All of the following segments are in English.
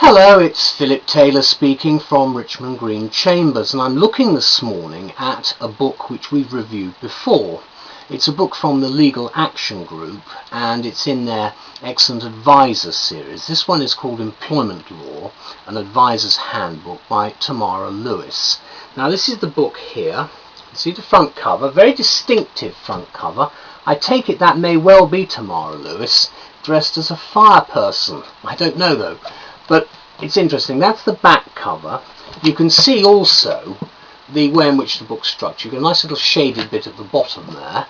Hello, it's Philip Taylor speaking from Richmond Green Chambers, and I'm looking this morning at a book which we've reviewed before. It's a book from the Legal Action Group, and it's in their Excellent Advisor series. This one is called Employment Law, an Advisor's Handbook by Tamara Lewis. Now this is the book here. You can see the front cover, very distinctive front cover. I take it that may well be Tamara Lewis, dressed as a fire person. I don't know though. But it's interesting. That's the back cover. You can see also the way in which the book's structured. You've got a nice little shaded bit at the bottom there,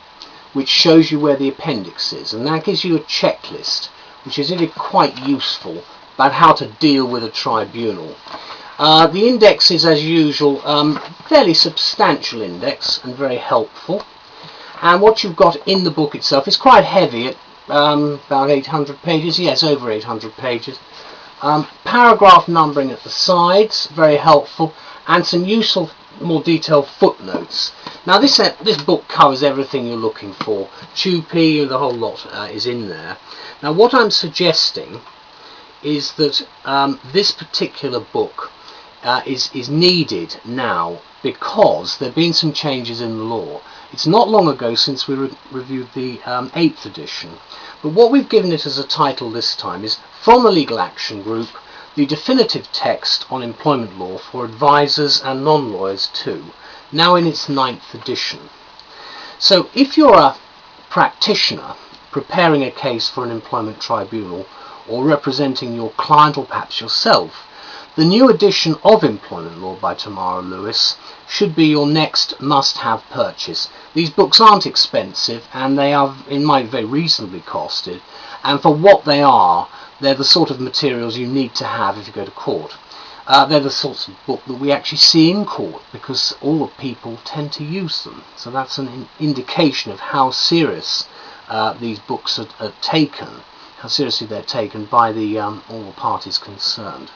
which shows you where the appendix is, and that gives you a checklist, which is really quite useful about how to deal with a tribunal. The index is, as usual, fairly substantial index and very helpful. And what you've got in the book itself is quite heavy, at about 800 pages. Yes, over 800 pages. Paragraph numbering at the sides, very helpful, and some useful, more detailed footnotes. Now this book covers everything you're looking for. TUPE, the whole lot is in there. Now what I'm suggesting is that this particular book is needed now because there have been some changes in the law. It's not long ago since we reviewed the 8th edition, but what we've given it as a title this time is From the Legal Action Group, the definitive text on employment law for advisors and non-lawyers too, now in its 9th edition. So if you're a practitioner preparing a case for an employment tribunal or representing your client or perhaps yourself, the new edition of Employment Law by Tamara Lewis should be your next must-have purchase. These books aren't expensive, and they are, in my view, very reasonably costed, and for what they are, they're the sort of materials you need to have if you go to court. They're the sorts of book that we actually see in court because all the people tend to use them. So that's an indication of how serious these books are taken, how seriously they're taken by all the parties concerned.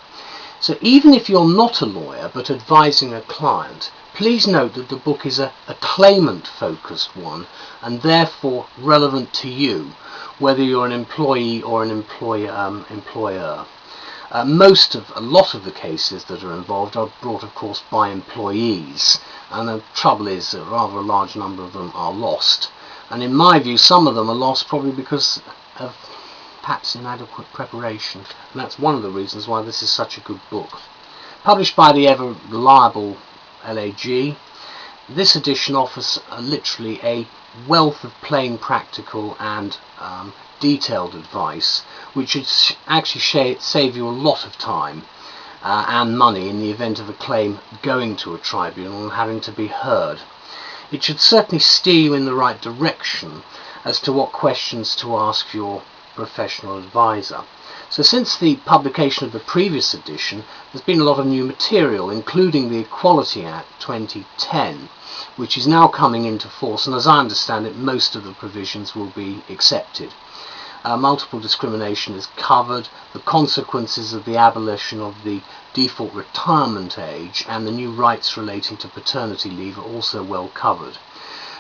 So even if you're not a lawyer but advising a client, please note that the book is a claimant focused one and therefore relevant to you, whether you're an employee or an employer. A lot of the cases that are involved are brought, of course, by employees, and the trouble is that rather a large number of them are lost. And in my view, some of them are lost probably because of perhaps inadequate preparation, and that's one of the reasons why this is such a good book. Published by the ever reliable LAG, this edition offers literally a wealth of plain, practical and detailed advice, which should actually save you a lot of time and money in the event of a claim going to a tribunal and having to be heard. It should certainly steer you in the right direction as to what questions to ask your professional advisor. So since the publication of the previous edition, there's been a lot of new material, including the Equality Act 2010, which is now coming into force, and as I understand it, most of the provisions will be accepted. Multiple discrimination is covered, the consequences of the abolition of the default retirement age and the new rights relating to paternity leave are also well covered.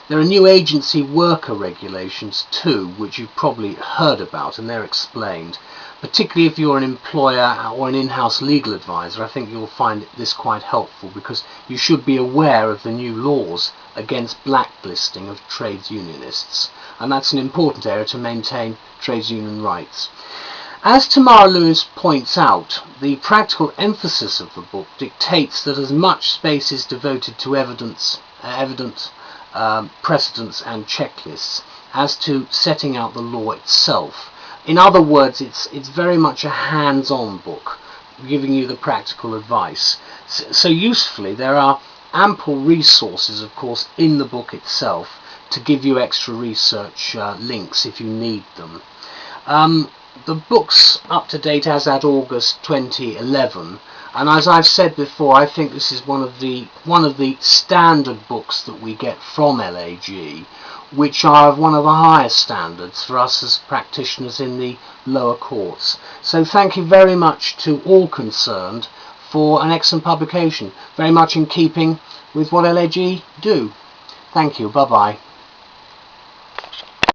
There are new agency worker regulations too, which you've probably heard about, and they're explained. Particularly if you're an employer or an in-house legal advisor, I think you'll find this quite helpful because you should be aware of the new laws against blacklisting of trades unionists, and that's an important area to maintain trades union rights. As Tamara Lewis points out, the practical emphasis of the book dictates that as much space is devoted to evidence, precedents and checklists as to setting out the law itself. In other words, it's very much a hands-on book, giving you the practical advice. So usefully, there are ample resources, of course, in the book itself to give you extra research links if you need them. The book's up to date as at August 2011, and as I've said before, I think this is one of the standard books that we get from LAG, which are of one of the highest standards for us as practitioners in the lower courts. So thank you very much to all concerned for an excellent publication, very much in keeping with what LAG do. Thank you, bye bye.